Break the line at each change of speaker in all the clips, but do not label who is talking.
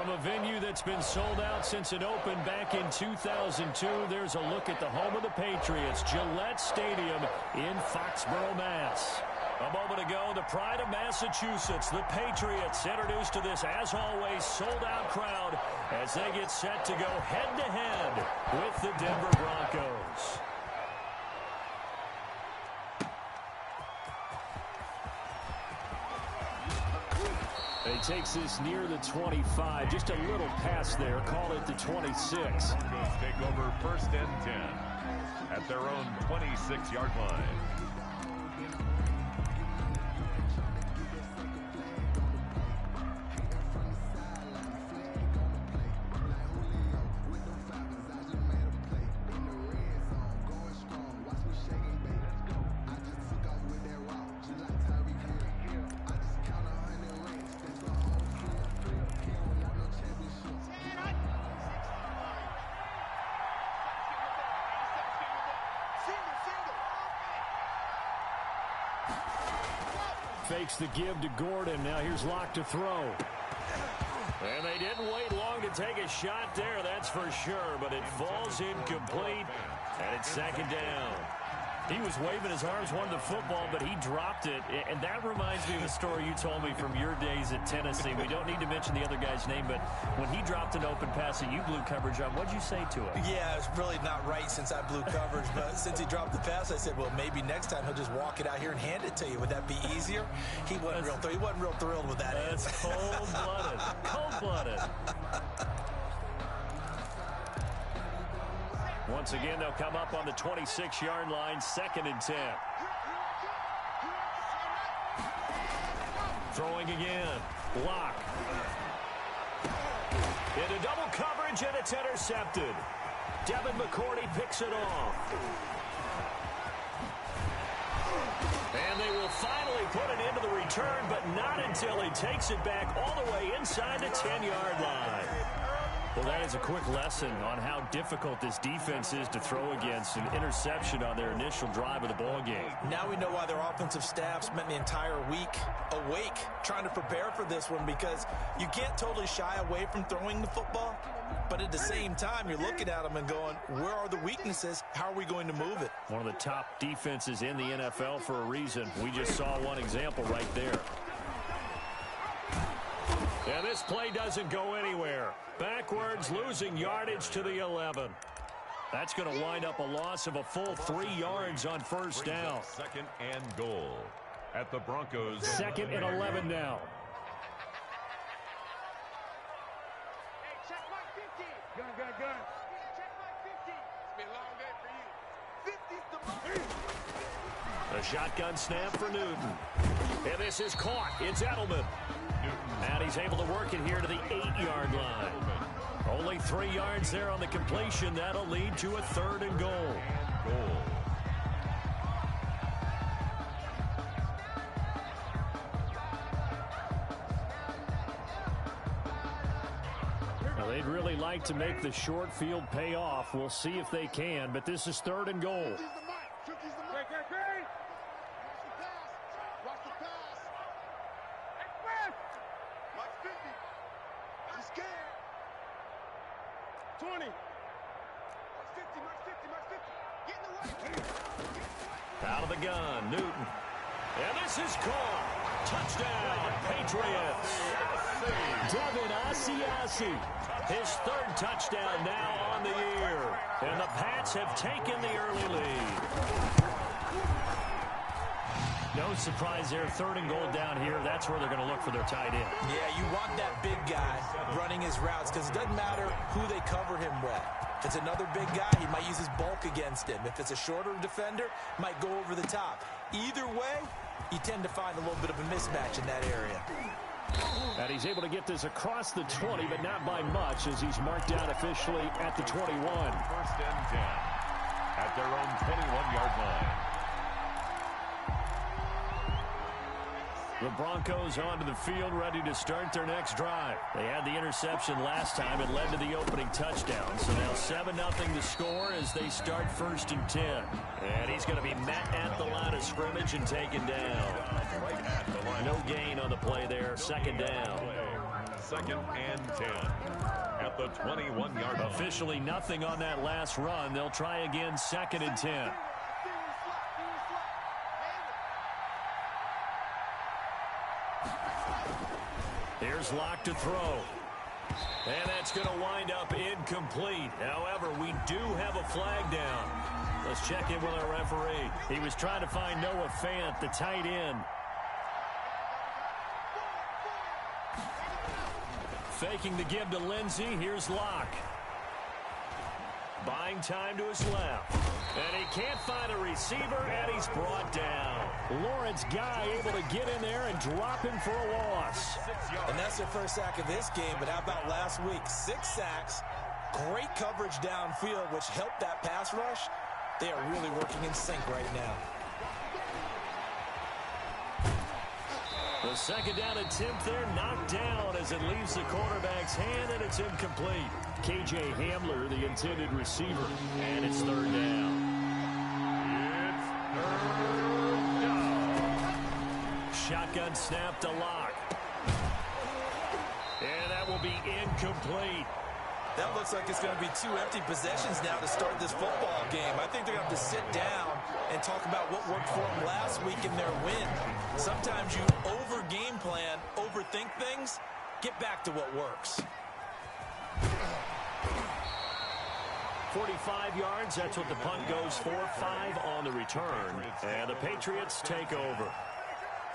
From a venue that's been sold out since it opened back in 2002, there's a look at the home of the Patriots, Gillette Stadium in Foxborough, Mass. A moment ago, the pride of Massachusetts, the Patriots, introduced to this, as always, sold-out crowd as they get set to go head-to-head with the Denver Broncos. He takes this near the 25. Just a little pass there. Call it the 26.
Broncos take over 1st and 10 at their own 26-yard line.
Fakes the give to Gordon. Now here's Locke to throw. And they didn't wait long to take a shot there, that's for sure. But it falls incomplete, and it's 2nd down. He was waving his arms, wanted the football, but he dropped it. And that reminds me of a story you told me from your days at Tennessee. We don't need to mention the other guy's name, but when he dropped an open pass that you blew coverage on, what'd you say to him?
Yeah, it's really not right since I blew coverage, but since he dropped the pass, I said, well, maybe next time he'll just walk it out here and hand it to you. Would that be easier? He wasn't real thrilled with that.
That's cold-blooded. Cold-blooded. Once again, they'll come up on the 26-yard line, 2nd and 10. Throwing again. Locke. Into double coverage, and it's intercepted. Devin McCourty picks it off. And they will finally put it into the return, but not until he takes it back all the way inside the 10-yard line. Well, that is a quick lesson on how difficult this defense is to throw against. An interception on their initial drive of the ball game.
Now we know why their offensive staff spent the entire week awake trying to prepare for this one, because you can't totally shy away from throwing the football, but at the same time you're looking at them and going, where are the weaknesses? How are we going to move it?
One of the top defenses in the NFL for a reason. We just saw one example right there. And this play doesn't go anywhere. Backwards, losing yardage to the 11. That's going to wind up a loss of a full 3 yards on 1st down.
2nd and goal at the Broncos.
2nd and 11 now.
Hey, check my 50. Gun. Check my 50. It's been a long day for you. 50's the
A shotgun snap for Newton. And this is caught. It's Edelman. And he's able to work it here to the 8-yard line. Only 3 yards there on the completion. That'll lead to a 3rd and goal. Now, they'd really like to make the short field pay off. We'll see if they can, but this is 3rd and goal. Out of the gun, Newton. And this is caught. Touchdown, Patriots. Devin Asiasi. His 3rd touchdown now on the year. And the Pats have taken the early lead. No surprise there. 3rd and goal down here. That's where they're going to look for their tight end.
Yeah, you want that big guy running his routes, because it doesn't matter who they cover him with. If it's another big guy, he might use his bulk against him. If it's a shorter defender, might go over the top. Either way, you tend to find a little bit of a mismatch in that area.
And he's able to get this across the 20, but not by much, as he's marked down officially at the 21.
1st and 10 at their own 21-yard line.
The Broncos onto the field, ready to start their next drive. They had the interception last time. It led to the opening touchdown. So now 7-0 to score as they start 1st and 10. And he's going to be met at the line of scrimmage and taken down. No gain on the play there. 2nd down.
2nd and 10 at the 21-yard line.
Officially nothing on that last run. They'll try again 2nd and 10. Here's Locke to throw. And that's going to wind up incomplete. However, we do have a flag down. Let's check in with our referee. He was trying to find Noah Fant, the tight end. Faking the give to Lindsey. Here's Locke. Buying time to his left. And he can't find a receiver, and he's brought down. Lawrence Guy able to get in there and drop him for a loss.
And that's their first sack of this game, but how about last week? 6 sacks, great coverage downfield, which helped that pass rush. They are really working in sync right now.
The second down attempt there knocked down as it leaves the quarterback's hand, and it's incomplete. K.J. Hamler, the intended receiver, and it's 3rd down.
It's 3rd down.
Shotgun snap to Locke. And that will be incomplete.
That looks like it's going to be 2 empty possessions now to start this football game. I think they're going to have to sit down and talk about what worked for them last week in their win. Sometimes you over-game plan, overthink things, get back to what works.
45 yards, that's what the punt goes for. 5 on the return. And the Patriots take over.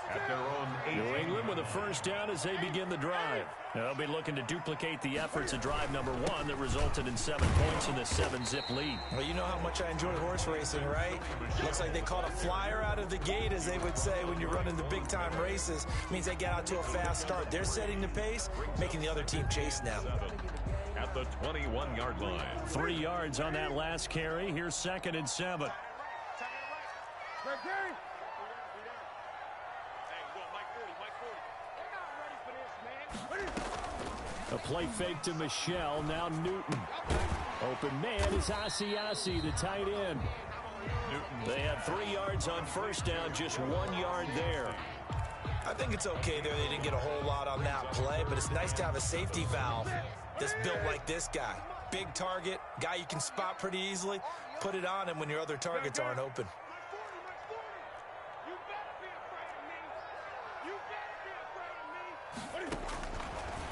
At their own 18.
New England with a first down as they begin the drive. They'll be looking to duplicate the efforts of drive number 1 that resulted in 7 points in the 7-zip lead.
Well, you know how much I enjoy horse racing, right? Looks like they caught a flyer out of the gate, as they would say when you're running the big-time races. It means they get out to a fast start. They're setting the pace, making the other team chase now.
At the 21-yard line.
3 yards on that last carry. Here's 2nd and 7. A play fake to Michelle. Now Newton. Open man is Asiasi, the tight end. They had 3 yards on first down, just 1 yard there.
I think it's okay there. They didn't get a whole lot on that play, but it's nice to have a safety valve that's built like this guy. Big target, guy you can spot pretty easily. Put it on him when your other targets aren't open.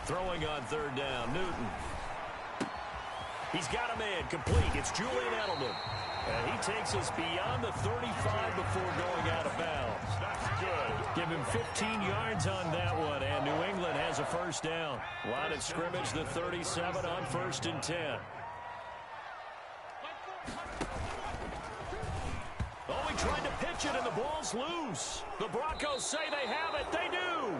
Throwing on 3rd down, Newton. He's got a man complete. It's Julian Edelman. And he takes us beyond the 35 before going out of bounds.
That's good.
Give him 15 yards on that one, and New England has a first down. Line of scrimmage, the 37 on 1st and 10. Oh, he tried to pitch it, and the ball's loose. The Broncos say they have it. They do.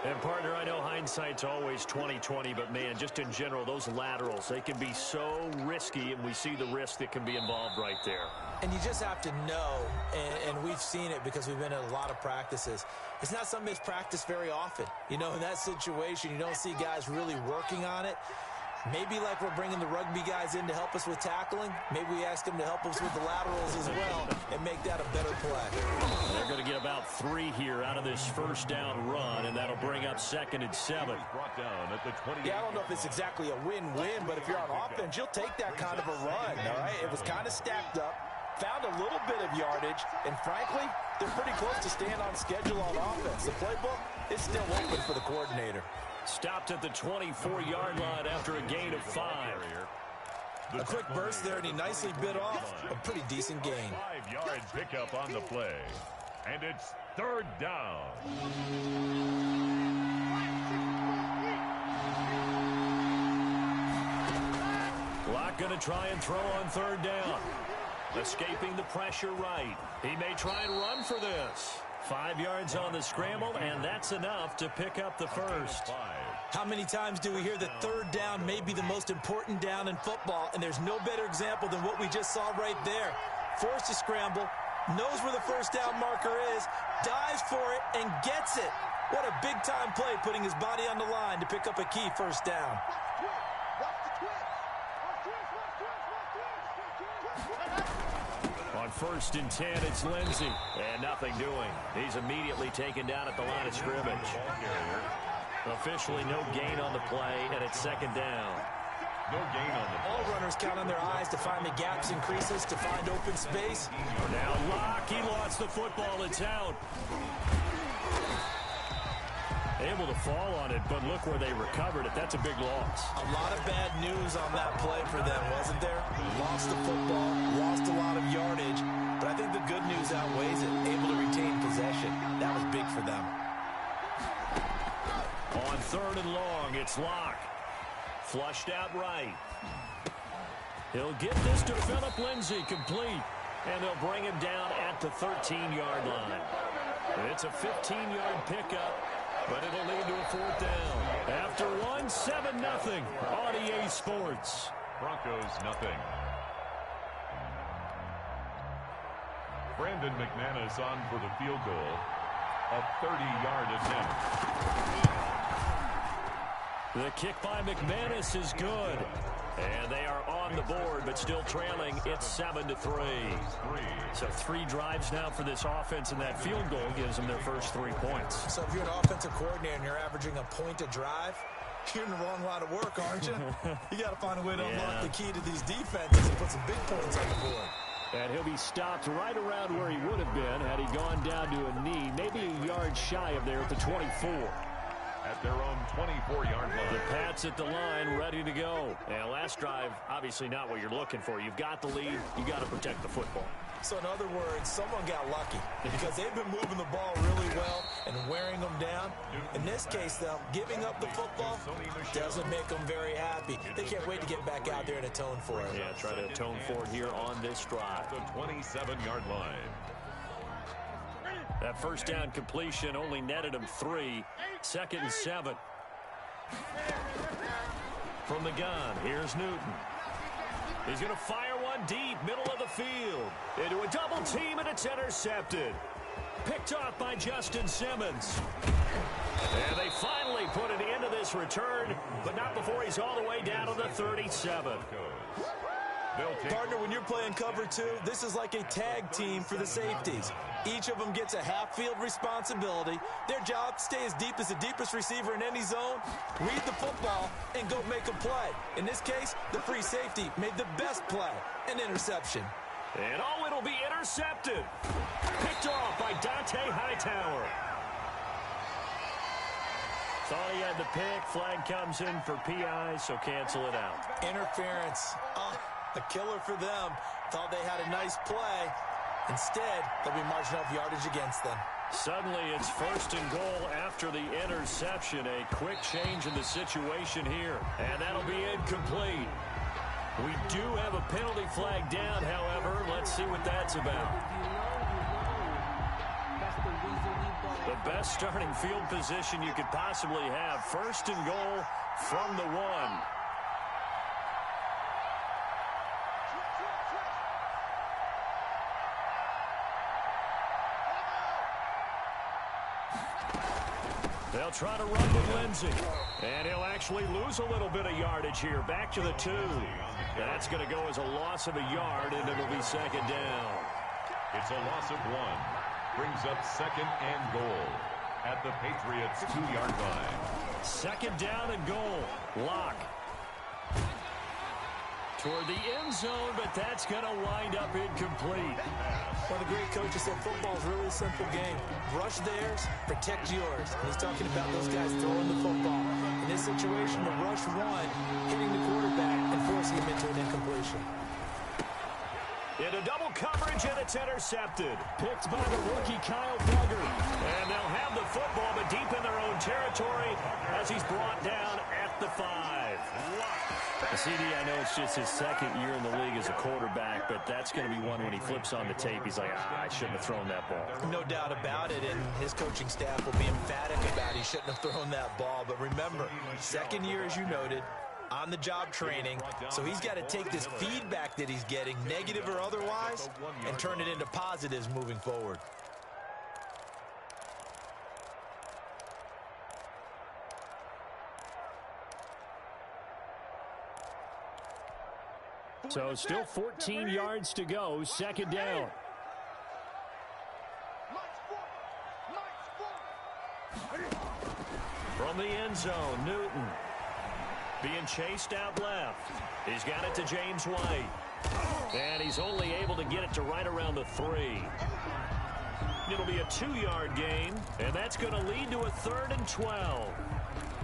And, partner, I know hindsight's always 20/20, but, man, just in general, those laterals, they can be so risky, and we see the risk that can be involved right there.
And you just have to know, and we've seen it because we've been in a lot of practices. It's not something that's practiced very often. You know, in that situation, you don't see guys really working on it. Maybe like we're bringing the rugby guys in to help us with tackling. Maybe we ask them to help us with the laterals as well and make that a better play.
They're going to get about 3 here out of this first down run, and that'll bring up 2nd and 7.
Brought down at the 20.
Yeah, I don't know if it's exactly a win-win, but if you're on offense, you'll take that kind of a run, all right? It was kind of stacked up, found a little bit of yardage, and frankly, they're pretty close to staying on schedule on offense. The playbook is still open for the coordinator.
Stopped at the 24-yard line after a gain of 5.
A quick burst there, and he nicely bit off a pretty decent gain.
5-yard pickup on the play. And it's 3rd down.
Locke going to try and throw on 3rd down. Escaping the pressure right. He may try and run for this. 5 yards on the scramble, and that's enough to pick up the first.
How many times do we hear that 3rd down may be the most important down in football, and there's no better example than what we just saw right there. Forced to scramble, knows where the first down marker is, dives for it, and gets it. What a big-time play, putting his body on the line to pick up a key first down.
On 1st and 10, it's Lindsey. And nothing doing. He's immediately taken down at the line of scrimmage. Officially no gain on the play, and it's second down.
No gain on the
All runners count on their eyes to find the gaps and creases, to find open space.
Now Locke, he lost the football. It's out. Able to fall on it, but look where they recovered it. That's a big loss.
A lot of bad news on that play for them, wasn't there? Lost the football, lost a lot of yardage, but I think the good news outweighs it. Able to retain possession. That was big for them.
On third and long, it's Locke. Flushed out right. He'll get this to Phillip Lindsay, complete. And they'll bring him down at the 13-yard line. It's a 15-yard pickup, but it'll lead to a fourth down. After one, 7-0 on EA Sports.
Broncos, nothing. Brandon McManus on for the field goal. A 30-yard attempt.
The kick by McManus is good. And they are on the board, but still trailing. It's 7-3. So 3 drives now for this offense, and that field goal gives them their first 3 points.
So if you're an offensive coordinator and you're averaging a point a drive, you're in the wrong line of work, aren't you? You got to find a way to unlock the key to these defenses and put some big points on the board.
And he'll be stopped right around where he would have been had he gone down to a knee, maybe a yard shy of there at the 24.
At their own 24-yard line.
The Pats at the line, ready to go. And last drive, obviously not what you're looking for. You've got the lead. You got to protect the football.
So in other words, someone got lucky because they've been moving the ball really well and wearing them down. In this case, though, giving up the football doesn't make them very happy. They can't wait to get back out there and atone for it.
Yeah, try to atone for it here on this drive.
The 27-yard line.
That first down completion only netted him 3. 2nd and 7. From the gun, here's Newton. He's going to fire one deep, middle of the field. Into a double team, and it's intercepted. Picked off by Justin Simmons. And they finally put an end to this return, but not before he's all the way down to the 37.
Partner, when you're playing cover 2, this is like a tag team for the safeties. Each of them gets a half-field responsibility. Their job, stay as deep as the deepest receiver in any zone, read the football, and go make a play. In this case, the free safety made the best play, an interception.
And oh, it'll be intercepted. Picked off by Dante Hightower. Thought he had the pick. Flag comes in for PI, so cancel it out.
Interference. A killer for them. Thought they had a nice play. Instead, they'll be marching off yardage against them.
Suddenly, it's 1st and goal after the interception. A quick change in the situation here, and that'll be incomplete. We do have a penalty flag down, however. Let's see what that's about. The best starting field position you could possibly have. 1st and goal from the 1. They'll try to run with Lindsay. And he'll actually lose a little bit of yardage here. Back to the 2. That's going to go as a loss of a yard, and it'll be 2nd down.
It's a loss of 1. Brings up 2nd and goal at the Patriots' 2-yard line.
2nd down and goal. Locke. Toward the end zone, but that's going to wind up incomplete.
One of the great coaches said football is really a simple game. Rush theirs, protect yours. And he's talking about those guys throwing the football. In this situation, the rush one, hitting the quarterback and forcing him into an incompletion.
Into double coverage, and it's intercepted. Picked by the rookie Kyle Duggar. And they'll have the football, but deep in their own territory as he's brought down at the 5. CD, I know it's just his 2nd year in the league as a quarterback, but that's going to be one when he flips on the tape. He's like, I shouldn't have thrown that ball.
No doubt about it, and his coaching staff will be emphatic about he shouldn't have thrown that ball. But remember, 2nd year, as you noted, on-the-job training, so he's got to take this feedback that he's getting, negative or otherwise, and turn it into positives moving forward.
So still 14 yards to go, 2nd down. From From the end zone, Newton being chased out left. He's got it to James White. And he's only able to get it to right around the 3. It'll be a 2-yard gain, and that's going to lead to a 3rd and 12.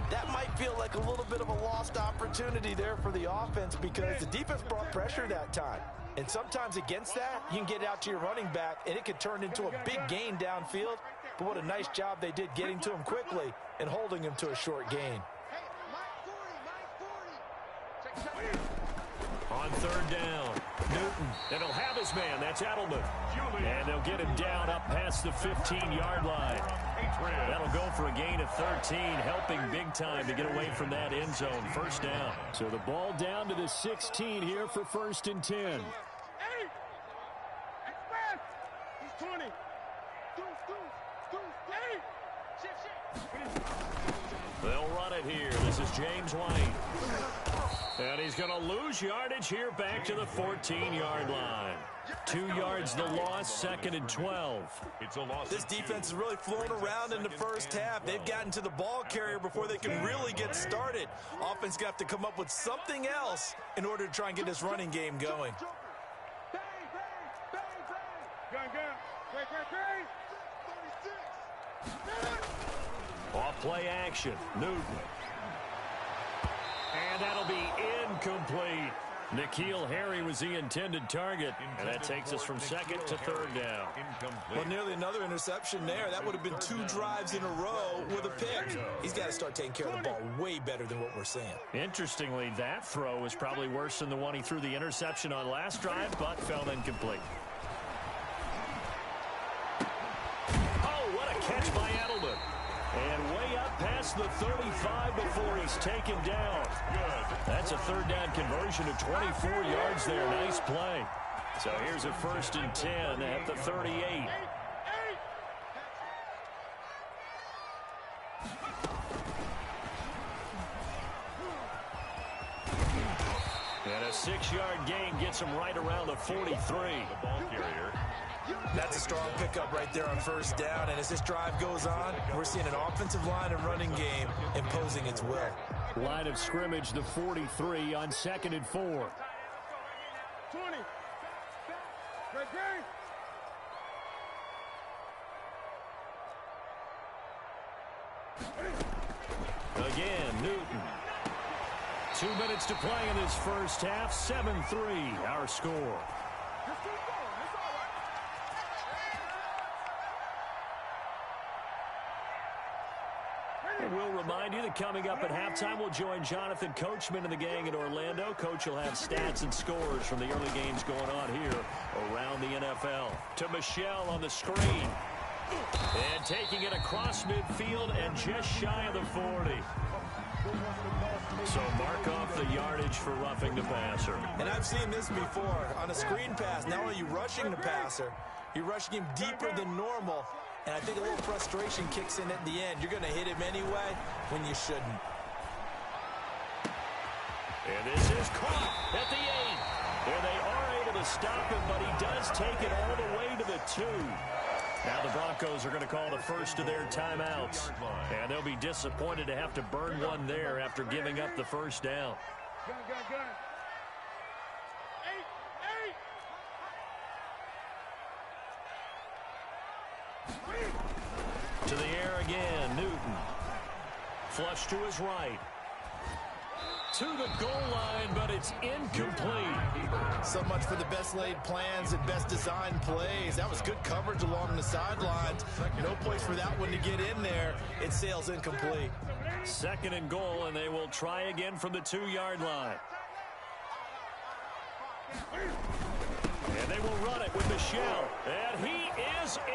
That might feel like a little bit of a lost opportunity there for the offense because the defense brought pressure that time. And sometimes against that, you can get out to your running back, and it could turn into a big gain downfield. But what a nice job they did getting to him quickly and holding him to a short gain.
On 3rd down, Newton, and he'll have his man. That's Edelman. And they'll get him down up past the 15-yard line. That'll go for a gain of 13, helping big time to get away from that end zone. 1st down. So the ball down to the 16 here for 1st and 10.
Hey! Express! He's 20.
They'll run it here. This is James White. And he's going to lose yardage here back to the 14-yard line. 2 yards the loss, 2nd and 12.
It's a loss.
This defense is really flown around in the first half. They've gotten to the ball carrier before they can really get started. Offense got to come up with something else in order to try and get this running game going.
Off play action, Newton. And that'll be incomplete. N'Keal Harry was the intended target, and that takes us from 2nd to 3rd down.
Well, nearly another interception there. That would have been 2 drives in a row with a pick. He's got to start taking care of the ball way better than what we're seeing.
Interestingly, that throw was probably worse than the one he threw the interception on last drive, but fell incomplete. Oh, what a catch by Edelman. And way up past the 35 before he's taken down. That's a 3rd down conversion to 24 yards there. Nice play. So here's a 1st and 10 at the 38. And a 6-yard gain gets him right around the 43.
The ball carrier.
That's a strong pickup right there on 1st down. And as this drive goes on, we're seeing an offensive line and running game imposing its will.
Line of scrimmage, the 43 on 2nd and 4.
20.
Again, Newton. 2 minutes to play in this first half. 7-3, our score. We'll remind you that coming up at halftime, we'll join Jonathan Coachman and the gang in Orlando. Coach will have stats and scores from the early games going on here around the NFL. To Michel on the screen. And taking it across midfield and just shy of the 40. So mark off the yardage for roughing the passer.
And I've seen this before. On a screen pass, not only are you rushing the passer, you're rushing him deeper than normal. And I think a little frustration kicks in at the end. You're going to hit him anyway when you shouldn't.
And this is caught at the 8. There they are able to stop him, but he does take it all the way to the 2. Now the Broncos are going to call the first of their timeouts. And they'll be disappointed to have to burn one there after giving up the 1st down.
Gun.
To the air again, Newton. Flush to his right. To the goal line, but it's incomplete.
So much for the best laid plans and best designed plays. That was good coverage along the sidelines. No place for that one to get in there. It sails incomplete.
2nd and goal, and they will try again from the 2-yard line. And they will run it with Michel. And he is in.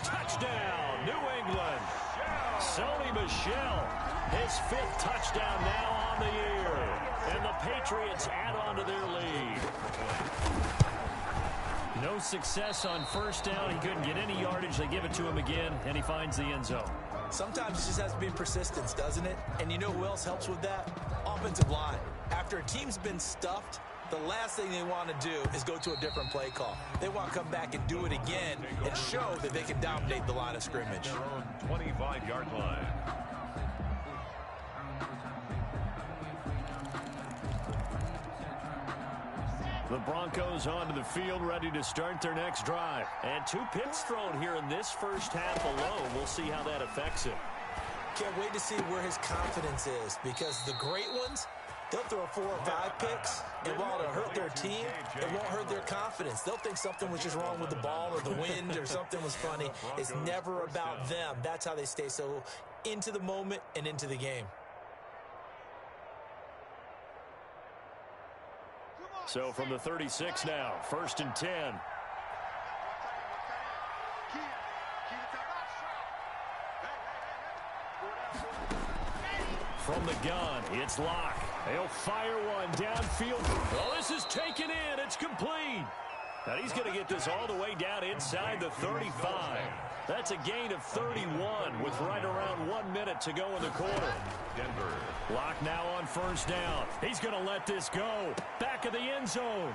Touchdown, New England. Sony Michel, his 5th touchdown now on the year. And the Patriots add on to their lead. No success on 1st down. He couldn't get any yardage. They give it to him again, and he finds the end zone.
Sometimes it just has to be persistence, doesn't it? And you know who else helps with that? Offensive line. After a team's been stuffed, the last thing they want to do is go to a different play call. They want to come back and do it again and show that they can dominate the line of scrimmage.
Their own 25-yard line.
The Broncos onto the field, ready to start their next drive. And 2 picks thrown here in this first half alone. We'll see how that affects him.
Can't wait to see where his confidence is, because the great ones, they'll throw 4 or 5 picks, and while it'll hurt their team, it won't hurt their confidence. They'll think something was just wrong with the ball or the wind or something was funny. It's never about them. That's how they stay so into the moment and into the game.
So from the 36 now, 1st and 10. From the gun, it's Locke. He'll fire one downfield. Oh, this is taken in. It's complete. And he's going to get this all the way down inside the 35. That's a gain of 31 with right around 1 minute to go in the quarter.
Denver.
Locke now on 1st down. He's going to let this go. Back of the end zone.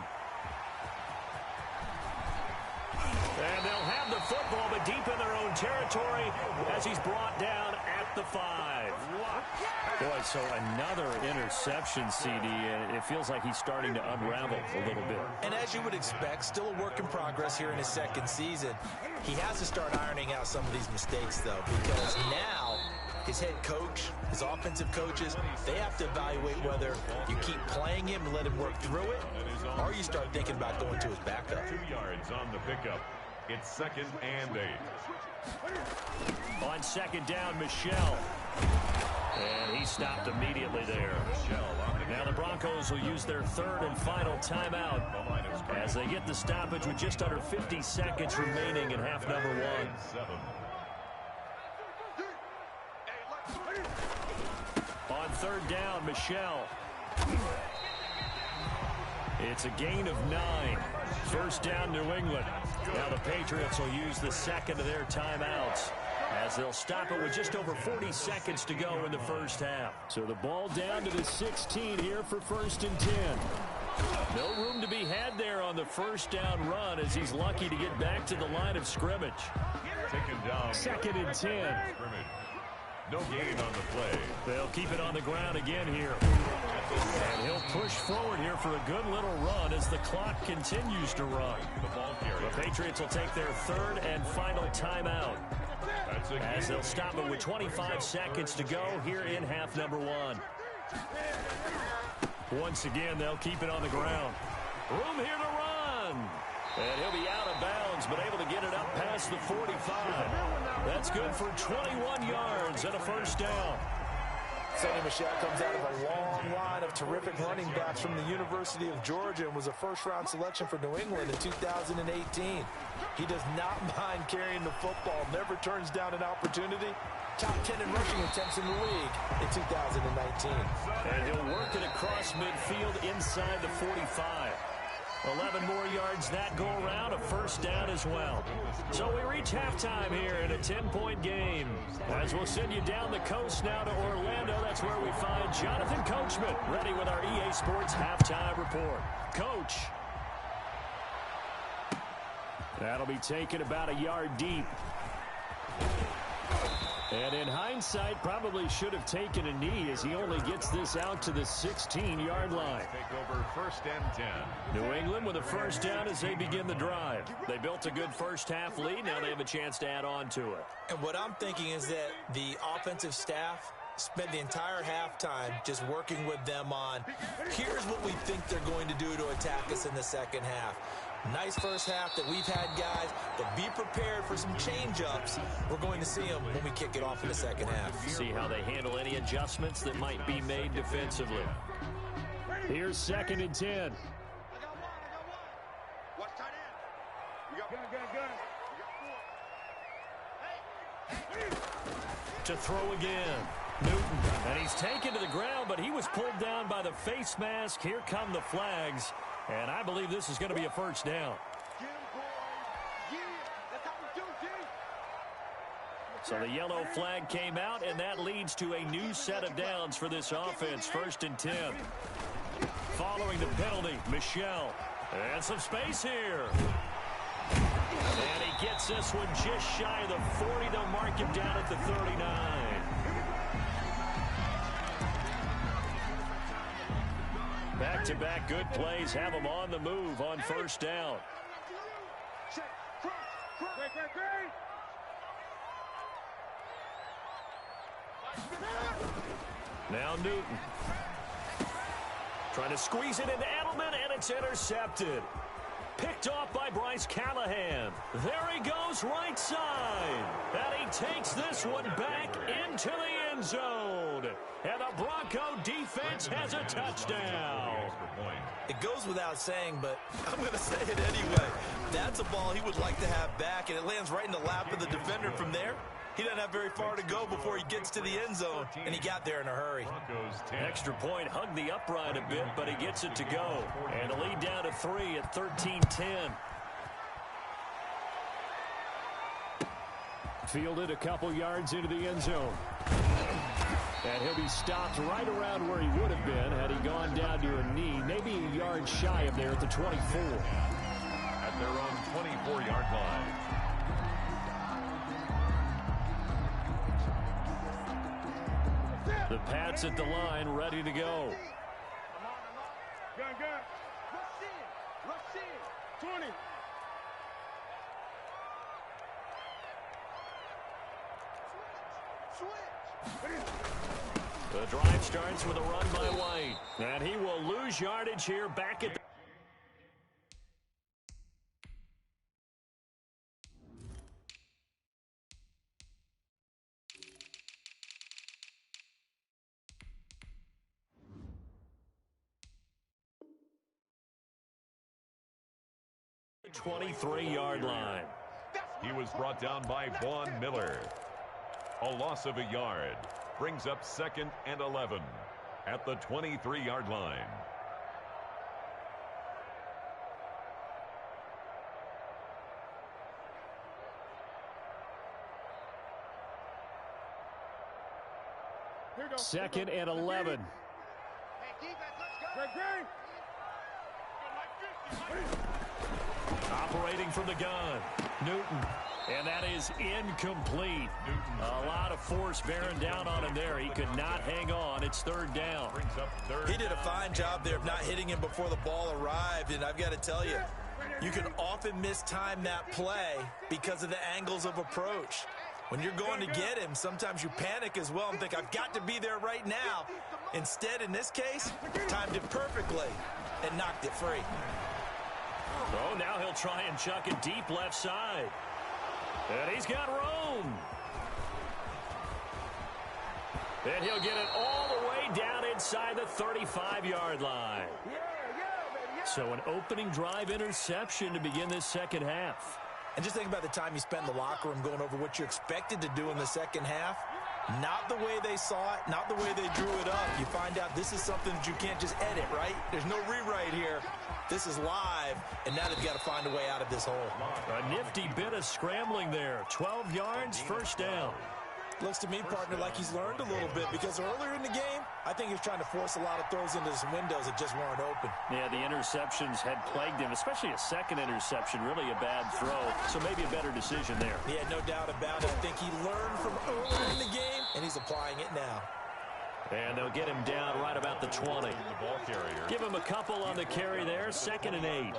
And they'll have the football, but deep in their own territory as he's brought down at the 5. Boy, so another interception, CD, and it feels like he's starting to unravel a little bit.
And as you would expect, still a work in progress here in his 2nd season. He has to start ironing out some of these mistakes, though, because now his head coach, his offensive coaches, they have to evaluate whether you keep playing him and let him work through it, or you start thinking about going to his backup.
2 yards on the pickup. It's 2nd and 8.
On 2nd down, Michelle. And he stopped immediately there. Now the Broncos will use their 3rd and final timeout as they get the stoppage with just under 50 seconds remaining in half number 1. On 3rd down, Michelle. It's a gain of 9. 1st down, New England. Now the Patriots will use the 2nd of their timeouts as they'll stop it with just over 40 seconds to go in the first half. So the ball down to the 16 here for 1st and 10. No room to be had there on the 1st down run as he's lucky to get back to the line of scrimmage.
Taken down.
2nd and 10.
No gain on the play.
They'll keep it on the ground again here. And he'll push forward here for a good little run as the clock continues to run. The Patriots will take their 3rd and final timeout as they'll stop it with 25 seconds to go here in half number 1. Once again, they'll keep it on the ground. Room here to run. And he'll be out of bounds, but able to get it up past the 45. That's good for 21 yards and a 1st down.
Sonny Michel comes out of a long line of terrific running backs from the University of Georgia and was a 1st-round selection for New England in 2018. He does not mind carrying the football, never turns down an opportunity. Top 10 in rushing attempts in the league in 2019.
And he'll work it across midfield inside the 45. 11 more yards that go around, a 1st down as well. So we reach halftime here in a 10-point game. As we'll send you down the coast now to Orlando, that's where we find Jonathan Coachman, ready with our EA Sports halftime report. Coach. That'll be taken about a yard deep. And in hindsight, probably should have taken a knee as he only gets this out to the 16-yard line.
Take over 1st and 10.
New England with a 1st down as they begin the drive. They built a good first half lead. Now they have a chance to add on to it.
And what I'm thinking is that the offensive staff spent the entire halftime just working with them on, here's what we think they're going to do to attack us in the 2nd half. Nice first half that we've had, guys, but be prepared for some change-ups. We're going to see them when we kick it off in the 2nd half.
See how they handle any adjustments that might be made defensively. Here's 2nd and 10.
I got one. Watch tight end. You got gun. You got 4.
To throw again. Newton. And he's taken to the ground, but he was pulled down by the face mask. Here come the flags. And I believe this is going to be a 1st down.
Get him, boy. Yeah, that's how we do, G.
So the yellow flag came out, and that leads to a new set of downs for this offense. 1st and 10. Following the penalty, Michelle. And some space here. And he gets this one just shy of the 40. They'll mark him down at the 39. Back Back-to-back good plays have them on the move on first down. Now Newton. Trying to squeeze it into Edelman, and it's intercepted. Picked off by Bryce Callahan. There he goes right side. And he takes this one back into the end zone. And the Bronco defense has a touchdown.
It goes without saying, but I'm going to say it anyway. That's a ball he would like to have back, and it lands right in the lap of the defender from there. He doesn't have very far to go before he gets to the end zone, and he got there in a hurry.
Extra point, hugged the upright a bit, but he gets it to go. And a lead down to 3 at 13-10. Fielded a couple yards into the end zone. And he'll be stopped right around where he would have been had he gone down to a knee, maybe a yard shy of there at the 24.
At their own 24-yard line.
The Pats at the line, ready to go.
Gun. Rush in. 20.
The drive starts with a run by White. And he will lose yardage here back at the 23-yard line.
He was brought down by Vaughn Miller. A loss of a yard brings up 2nd and 11 at the 23-yard line.
Second and 11. Operating from the gun, Newton. And that is incomplete. A lot of force bearing down on him there. He could not hang on. It's third down.
He did a fine job there of not hitting him before the ball arrived. And I've got to tell you, you can often mistime that play because of the angles of approach. When you're going to get him, sometimes you panic as well and think, I've got to be there right now. Instead, in this case, timed it perfectly and knocked it free.
Oh, now he'll try and chuck it deep left side. And he's got room. And he'll get it all the way down inside the 35-yard line. So an opening drive interception to begin this second half.
And just think about the time you spent in the locker room going over what you expected to do in the second half. Not the way they saw it, not the way they drew it up. You find out this is something that you can't just edit, right? There's no rewrite here. This is live, and now they've got to find a way out of this hole.
A nifty bit of scrambling there. 12 yards, first down.
Looks to me, partner, like he's learned a little bit because earlier in the game, I think he's trying to force a lot of throws into some windows that just weren't open.
Yeah, the interceptions had plagued him, especially a second interception, really a bad throw. So maybe a better decision there.
Yeah, no doubt about it. I think he learned from earlier in the game, and he's applying it now.
And they'll get him down right about the 20. Give him a couple on the carry there, 2nd and 8.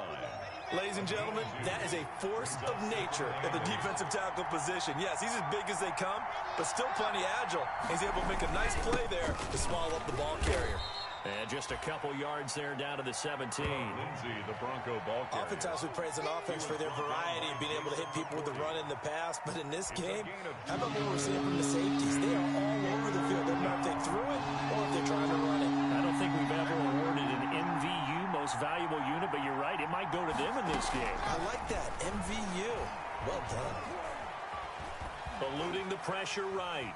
Ladies and gentlemen, that is a force of nature at the defensive tackle position. Yes, he's as big as they come, but still plenty agile. He's able to make a nice play there to swallow up the ball carrier.
And just a couple yards there down to the 17.
Lindsay, the Bronco ball carrier.
Oftentimes we praise an offense for their variety and being able to hit people with the run in the pass, but in this game, how about what we're seeing from the safeties? They are all over the field. Doesn't matter if they threw it or if they're trying to run it.
I don't think we've ever awarded an MVU, most valuable unit, but you're right, it might go to them in this game.
I like that, MVU. Well done.
Eluding the pressure right.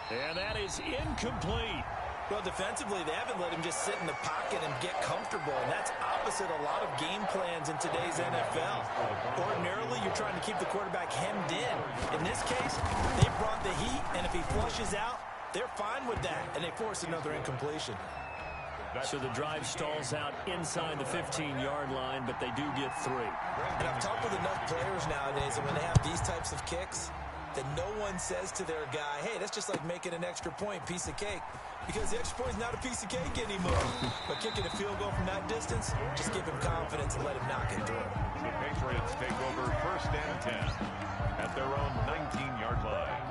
And that is incomplete.
Well, defensively, they haven't let him just sit in the pocket and get comfortable, and that's opposite a lot of game plans in today's NFL. Ordinarily, you're trying to keep the quarterback hemmed in. In this case, they brought the heat, and if he flushes out, they're fine with that, and they force another incompletion.
So the drive stalls out inside the 15-yard line, but they do get 3.
And I've talked with enough players nowadays, and when they have these types of kicks, that no one says to their guy, hey, that's just like making an extra point, piece of cake. Because the extra point is not a piece of cake anymore. But kicking a field goal from that distance, just give him confidence and let him knock it through.
The Patriots take over 1st and 10 at their own 19-yard line.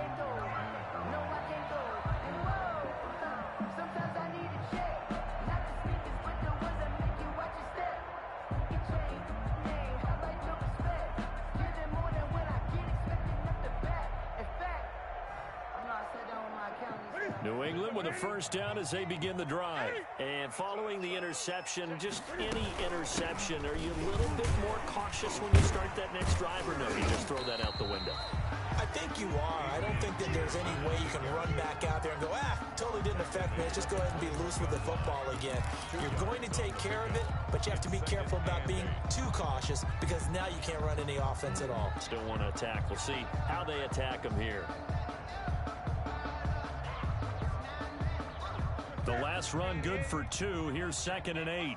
New England with a first down as they begin the drive. And following the interception, just any interception, are you a little bit more cautious when you start that next drive, or no, you just throw that out the window?
I think you are. I don't think that there's any way you can run back out there and go, totally didn't affect me. Let's just go ahead and be loose with the football again. You're going to take care of it, but you have to be careful about being too cautious because now you can't run any offense at all.
Still want to attack. We'll see how they attack them here. The last run good for 2. Here's 2nd and 8.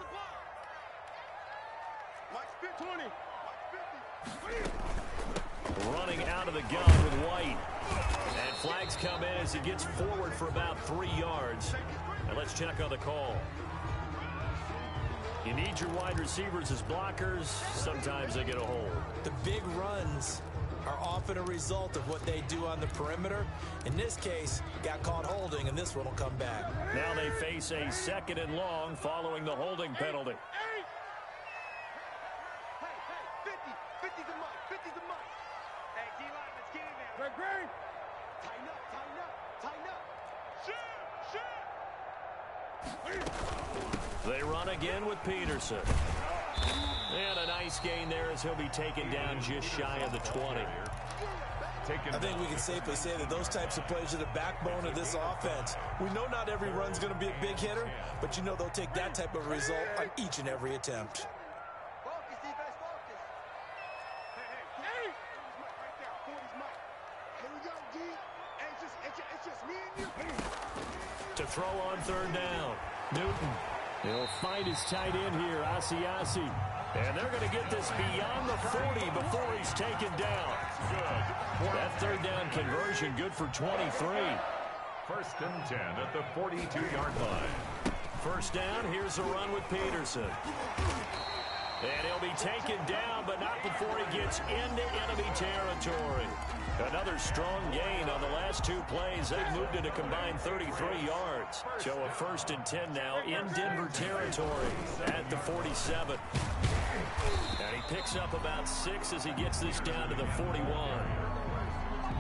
Running out of the gun with White. And flags come in as he gets forward for about 3 yards. And let's check on the call. You need your wide receivers as blockers. Sometimes they get a hold.
The big runs are often a result of what they do on the perimeter. In this case, got caught holding, and this one will come back.
Now they face a 2nd and long following the holding penalty.
Hey, 50's a month, 50's a month. Hey, D-line, let's get in there. Greg. Tighten up. Shoot.
They run again with Peterson. And a nice gain there as he'll be taken down just shy of the 20.
I think we can safely say that those types of plays are the backbone of this offense. We know not every run's going to be a big hitter, but you know they'll take that type of result on each and every attempt.
Focus, defense, focus. Hey. Right there, 40's Mike. Here we go, D. It's just me and you.
To throw on 3rd down. Newton. He'll find his tight end here, Asiasi. And they're going to get this beyond the 40 before he's taken down. That 3rd down conversion good for 23.
1st and 10 at the 42-yard line.
First down, here's a run with Peterson. And he'll be taken down, but not before he gets into enemy territory. Another strong gain on the last 2 plays. They've moved it a combined 33 yards. So a 1st and 10 now in Denver territory at the 47. And he picks up about 6 as he gets this down to the 41.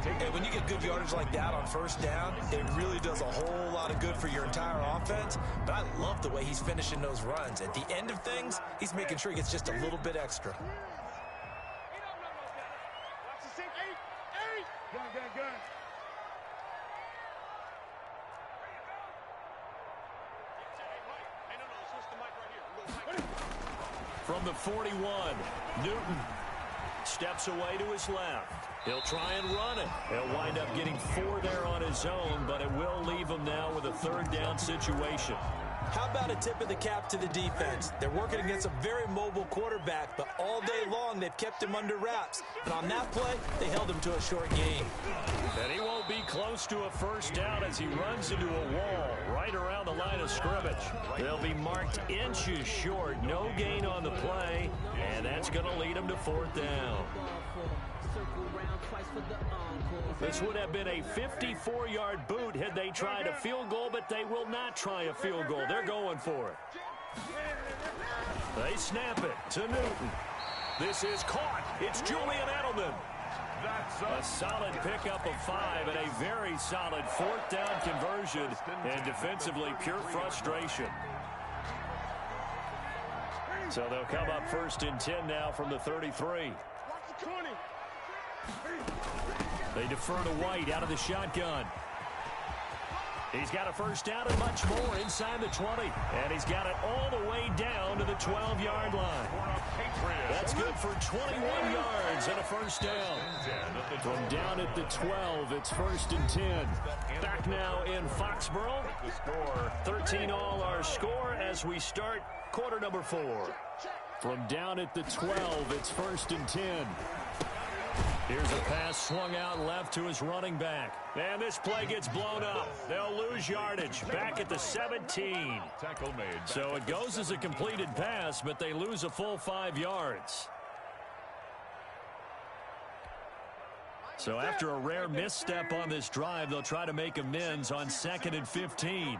And when you get good yardage like that on 1st down, it really does a whole lot of good for your entire offense. But I love the way he's finishing those runs. At the end of things, he's making sure he gets just a little bit extra.
Gun.
From the 41, Newton steps away to his left. He'll try and run it. He'll wind up getting 4 there on his own, but it will leave him now with a 3rd down situation.
How about a tip of the cap to the defense? They're working against a very mobile quarterback, but all day long they've kept him under wraps. And on that play, they held him to a short gain.
And he won't be close to a 1st down as he runs into a wall right around the line of scrimmage. They'll be marked inches short. No gain on the play, and that's going to lead him to 4th down. This would have been a 54-yard boot had they tried a field goal, but they will not try a field goal. They're going for it. They snap it to Newton. This is caught. It's Julian Edelman. That's a solid pickup of 5 and a very solid 4th down conversion, and defensively pure frustration. So they'll come up 1st and 10 now from the 33. They defer to White out of the shotgun. He's got a 1st down and much more inside the 20. And he's got it all the way down to the 12-yard line. That's good for 21 yards and a 1st down. From down at the 12, it's 1st and 10. Back now in Foxborough. 13 all our score as we start quarter number 4. From down at the 12, it's 1st and 10. Here's a pass swung out left to his running back. And this play gets blown up. They'll lose yardage back at the 17.
Tackle made.
So it goes as a completed pass, but they lose a full 5 yards. So after a rare misstep on this drive, they'll try to make amends on 2nd and 15.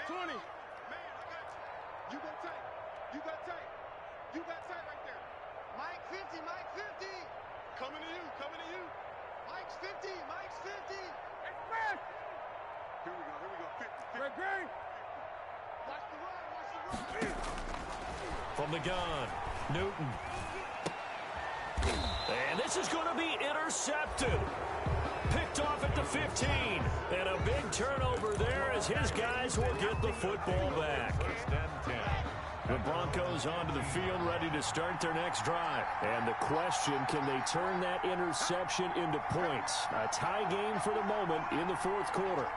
20. Man, I got you. You got tight. You got tight. You got tight right there. Mike 50, Mike 50. Coming to you, coming to you. Mike's 50, Mike's 50. Express. Here we go, 50. Great. Watch the run, watch the run.
From the gun, Newton. And this is going to be intercepted. Picked off at the 15. And a big turnover there as his guys will get the football back.
First and 10.
The Broncos onto the field ready to start their next drive. And the question, can they turn that interception into points? A tie game for the moment in the 4th quarter.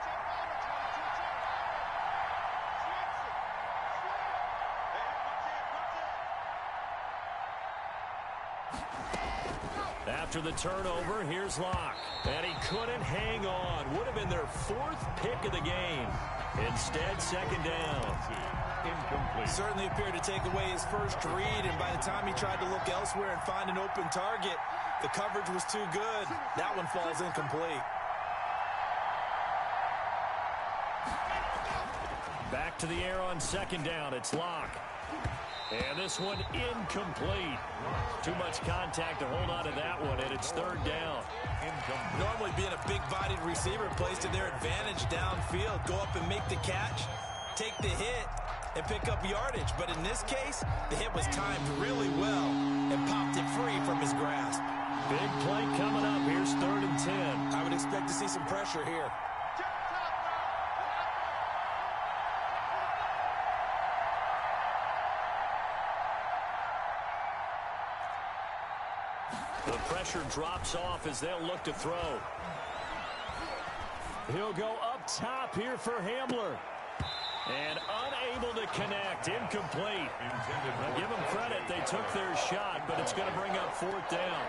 After the turnover, here's Locke. And he couldn't hang on. Would have been their 4th pick of the game. Instead, 2nd down.
Incomplete.
Certainly appeared to take away his first read, and by the time he tried to look elsewhere and find an open target, the coverage was too good. That one falls incomplete.
Back to the air on 2nd down. It's Locke. And this one incomplete. Too much contact to hold on to that one, and it's 3rd down.
Normally being a big-bodied receiver plays to their advantage downfield. Go up and make the catch, take the hit, and pick up yardage. But in this case, the hit was timed really well and popped it free from his grasp.
Big play coming up. Here's 3rd and 10.
I would expect to see some pressure here.
The pressure drops off as they'll look to throw. He'll go up top here for Hamler. And unable to connect. Incomplete. Now give them credit. They took their shot, but it's going to bring up 4th down.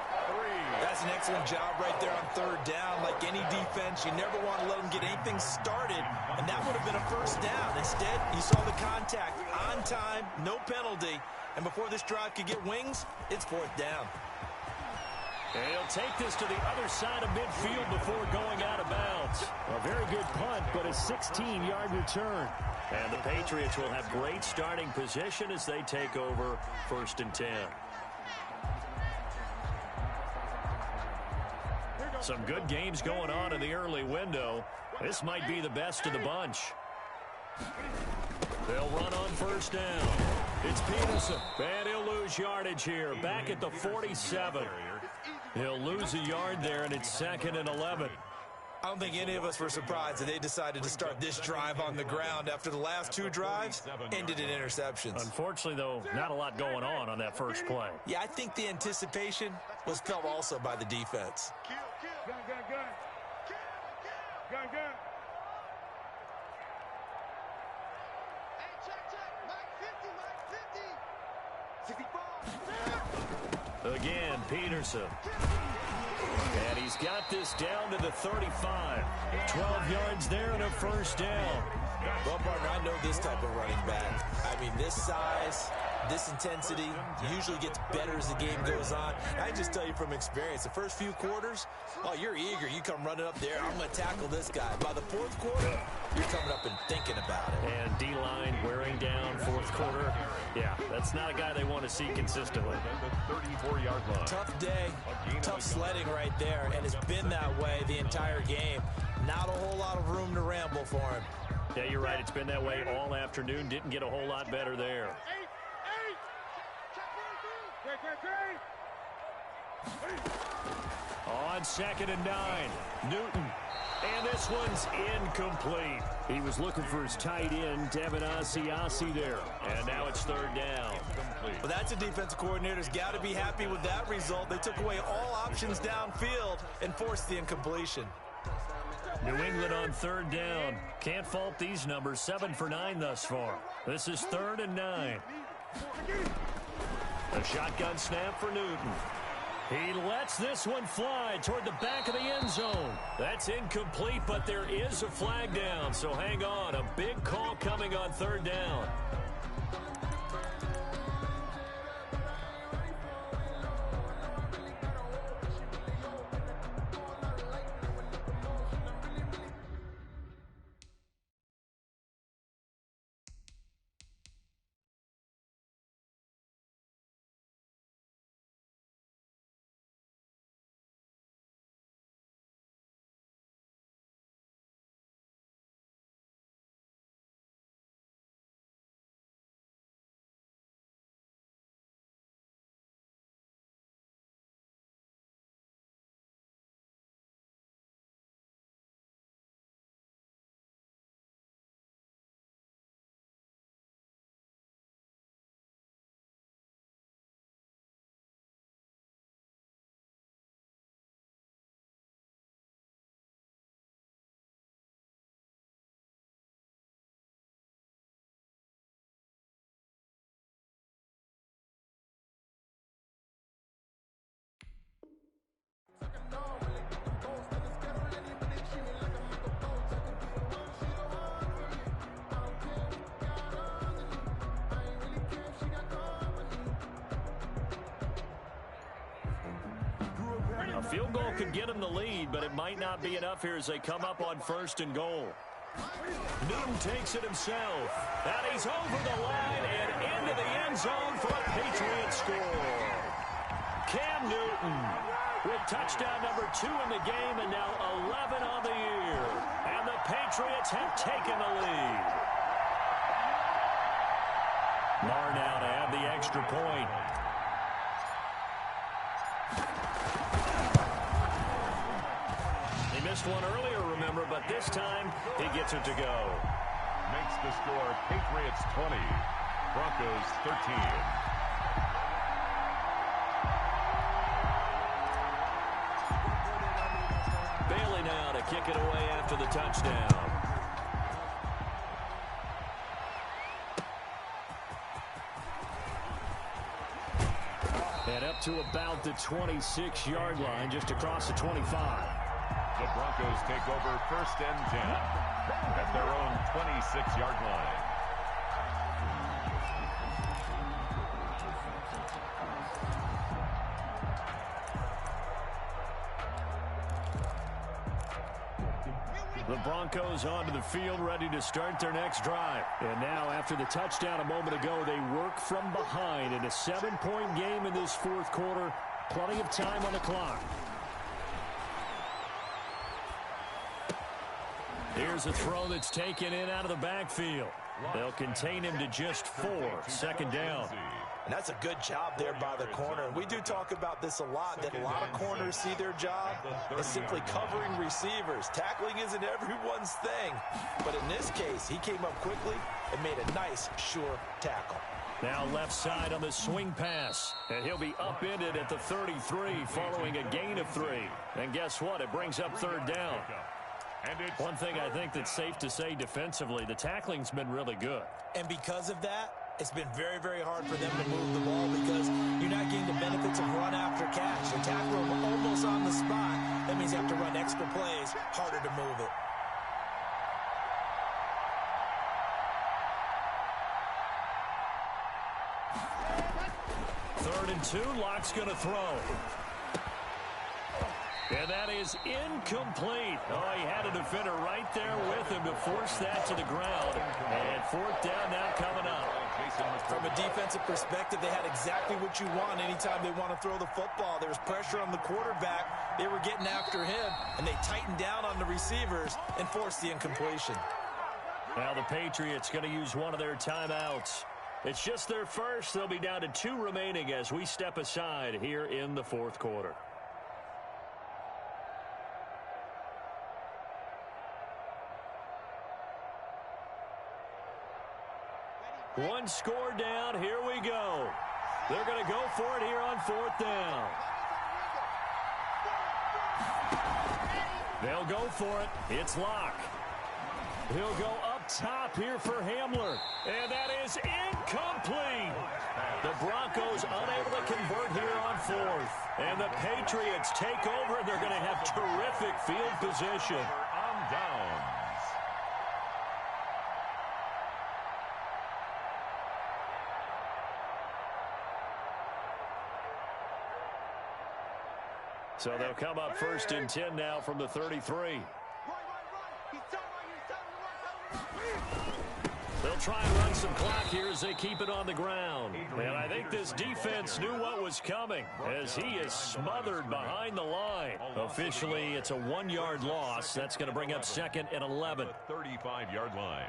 That's an excellent job right there on 3rd down. Like any defense, you never want to let them get anything started, and that would have been a 1st down. Instead, you saw the contact on time, no penalty, and before this drive could get wings, it's 4th down.
And he'll take this to the other side of midfield before going out of bounds. A very good punt, but a 16-yard return. And the Patriots will have great starting position as they take over 1st and 10. Some good games going on in the early window. This might be the best of the bunch. They'll run on 1st down. It's Peterson. And he'll lose yardage here. Back at the 47. He'll lose a yard there, and it's 2nd and 11.
I don't think any of us were surprised that they decided to start this drive on the ground after the last 2 drives ended in interceptions.
Unfortunately, though, not a lot going on that first play.
Yeah, I think the anticipation was felt also by the defense.
Gun. Hey, check. Mike 50. 64.
Again, Peterson. And he's got this down to the 35. 12 yards there and a 1st down.
Well, partner, I know this type of running back. I mean, this size, this intensity usually gets better as the game goes on. I just tell you from experience, the first few quarters, oh, you're eager. You come running up there, I'm going to tackle this guy. By the 4th quarter, you're coming up and thinking about it.
And D-line wearing down 4th quarter. Yeah, that's not a guy they want to see consistently.
The 34-yard line.
Tough day, tough sledding right there, and it's been that way the entire game. Not a whole lot of room to ramble for him.
Yeah, you're right. It's been that way all afternoon. Didn't get a whole lot better there. On 2nd and 9, Newton. And this one's incomplete. He was looking for his tight end, Devin Asiasi there. And now it's 3rd down.
Well, that's a defensive coordinator's got to be happy with that result. They took away all options downfield and forced the incompletion.
New England on 3rd down. Can't fault these numbers. 7 for 9 thus far. This is 3rd and 9. A shotgun snap for Newton. He lets this one fly toward the back of the end zone. That's incomplete, but there is a flag down, so hang on. A big call coming on third down. A field goal could get him the lead, but it might not be enough here as they come up on 1st and goal. Newton takes it himself, and he's over the line and into the end zone for a Patriots score. Cam Newton with touchdown number 2 in the game, and now 11 on the year. And the Patriots have taken the lead. Marr now to add the extra point. He missed one earlier, remember, but this time he gets it to go.
Makes the score Patriots 20, Broncos 13.
Bailey now to kick it away after the touchdown. And up to about the 26-yard line, just across the 25.
The Broncos take over 1st and 10 at their own 26-yard line.
The Broncos onto the field, ready to start their next drive. And now, after the touchdown a moment ago, they work from behind in a 7-point game in this 4th quarter. Plenty of time on the clock. Here's a throw that's taken in out of the backfield. They'll contain him to just 4. 2nd down.
And that's a good job there by the corner. And we do talk about this a lot, that a lot of corners see their job as simply covering receivers. Tackling isn't everyone's thing. But in this case, he came up quickly and made a nice, sure tackle.
Now left side on the swing pass. And he'll be upended at the 33 following a gain of 3. And guess what? It brings up 3rd down. One thing I think that's safe to say defensively, the tackling's been really good.
And because of that, it's been very, very hard for them to move the ball because you're not getting the benefits of run after catch. You tackle them almost on the spot. That means you have to run extra plays, harder to move it.
Third and 2, Lock's going to throw. And that is incomplete. Oh, he had a defender right there with him to force that to the ground. And 4th down now coming up.
From a defensive perspective, they had exactly what you want anytime they want to throw the football. There was pressure on the quarterback. They were getting after him, and they tightened down on the receivers and forced the incompletion.
Now the Patriots going to use one of their timeouts. It's just their first. They'll be down to 2 remaining as we step aside here in the 4th quarter. One score down. Here we go. They're going to go for it here on 4th down. They'll go for it. It's Locke. He'll go up top here for Hamler. And that is incomplete. The Broncos unable the Patriots take over, and they're going to have terrific field position.
On downs.
So they'll come up 1st and 10 now from the 33. They'll try and run some clock here as they keep it on the ground. And I think this defense knew what was coming as he is smothered behind the line. Officially, it's a 1-yard loss. That's going to bring up 2nd and 11.
35-yard line.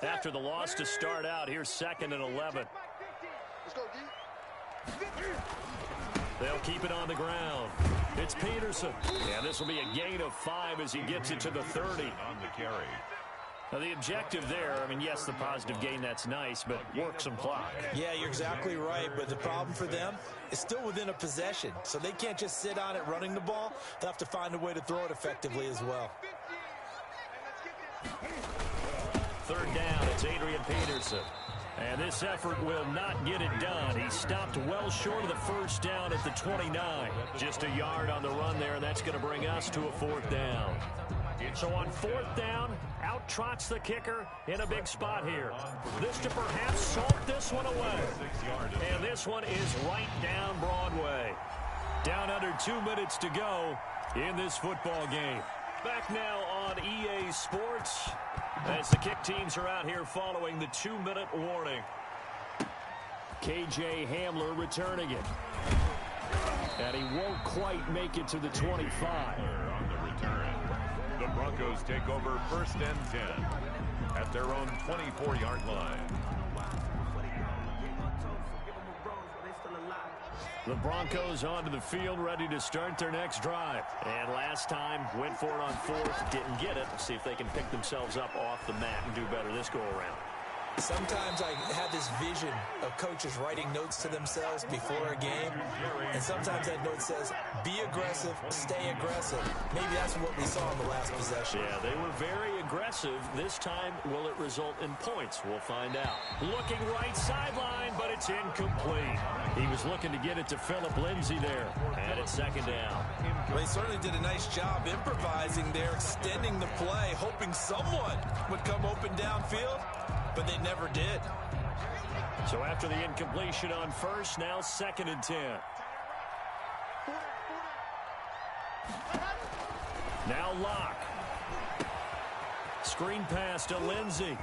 After the loss to start out, here's 2nd and 11.
Let's go, D.
They'll keep it on the ground. It's Peterson. And this will be a gain of 5 as he gets it to the 30.
On the carry.
Now, the objective there, I mean, yes, the positive gain, that's nice, but work some clock.
Yeah, you're exactly right, but the problem for them is still within a possession, so they can't just sit on it running the ball. They'll have to find a way to throw it effectively as well.
3rd down, it's Adrian Peterson. And this effort will not get it done. He stopped well short of the 1st down at the 29. Just a yard on the run there, and that's going to bring us to a 4th down. So on 4th down, out trots the kicker in a big spot here. This to perhaps salt this one away. And this one is right down Broadway. Down under 2 minutes to go in this football game. Back now on EA Sports as the kick teams are out here following the 2-minute warning. KJ Hamler returning it. And he won't quite make it to the 25.
On the return. The Broncos take over 1st and 10 at their own 24-yard line.
The Broncos onto the field, ready to start their next drive. And last time, went for it on 4th, didn't get it. See if they can pick themselves up off the mat and do better this go-around.
Sometimes I have this vision of coaches writing notes to themselves before a game, and sometimes that note says, be aggressive, stay aggressive. Maybe that's what we saw in the last possession.
Yeah, they were very aggressive. This time, will it result in points? We'll find out. Looking right sideline, but it's incomplete. He was looking to get it to Phillip Lindsay there, and it's 2nd down.
Well, they certainly did a nice job improvising there, extending the play, hoping someone would come open downfield, but they never did.
So after the incompletion on 1st, now 2nd and 10. Now Locke. Screen pass to Lindsay.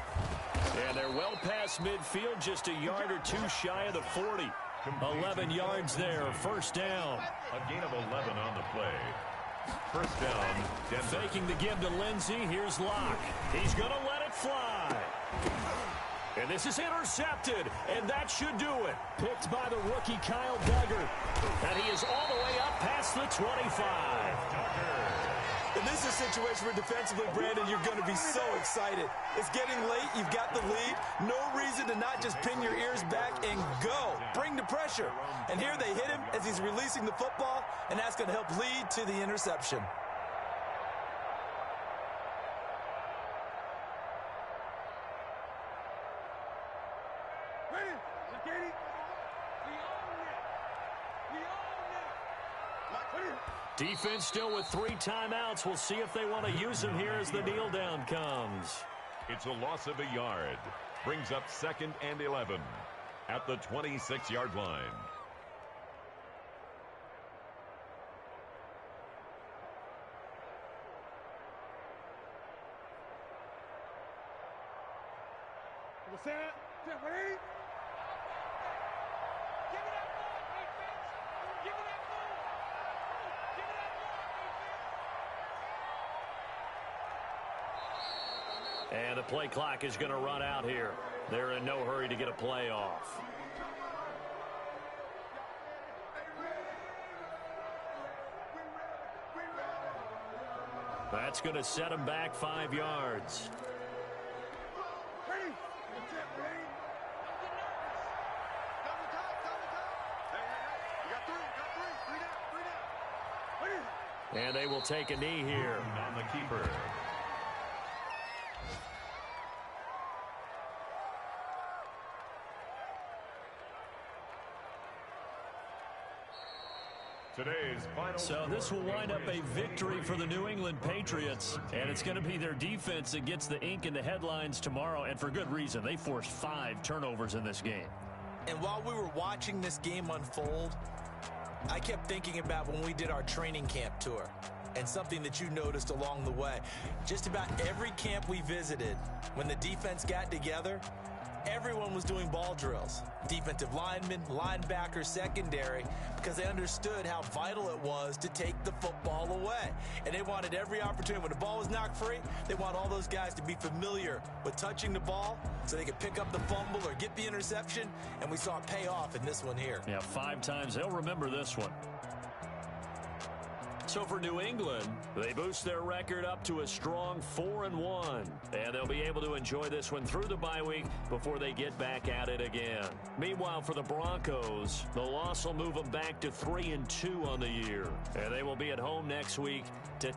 And they're well past midfield, just a yard or 2 shy of the 40. 11 yards there, 1st down.
A gain of 11 on the play. 1st down, Denver.
Faking the give to Lindsay. Here's Locke. He's going to let it fly. And this is intercepted, and that should do it. Picked by the rookie Kyle Duggar. And he is all the way up past the 25.
And this is a situation where defensively, Brandon, you're going to be so excited. It's getting late. You've got the lead. No reason to not just pin your ears back and go. Bring the pressure. And here they hit him as he's releasing the football, and that's going to help lead to the interception.
Defense still with 3 timeouts. We'll see if they want to use them here as the kneel down comes.
It's a loss of a yard. Brings up 2nd and 11 at the 26-yard line.
And the play clock is going to run out here. They're in no hurry to get a play off. That's going to set them back 5 yards. And they will take a knee here.
On the keeper. Today's final
So this will wind up a victory for the New England Patriots, and it's going to be their defense that gets the ink in the headlines tomorrow, and for good reason. They forced 5 turnovers in this game.
And while we were watching this game unfold, I kept thinking about when we did our training camp tour, and something that you noticed along the way. Just about every camp we visited, when the defense got together, everyone was doing ball drills. Defensive linemen, linebackers, secondary, because they understood how vital it was to take the football away. And they wanted every opportunity. When the ball was knocked free, they want all those guys to be familiar with touching the ball so they could pick up the fumble or get the interception. And we saw it pay off in this one here.
Yeah, 5 times. They'll remember this one. So for New England, they boost their record up to a strong 4-1. And they'll be able to enjoy this one through the bye week before they get back at it again. Meanwhile, for the Broncos, the loss will move them back to 3-2 on the year. And they will be at home next week to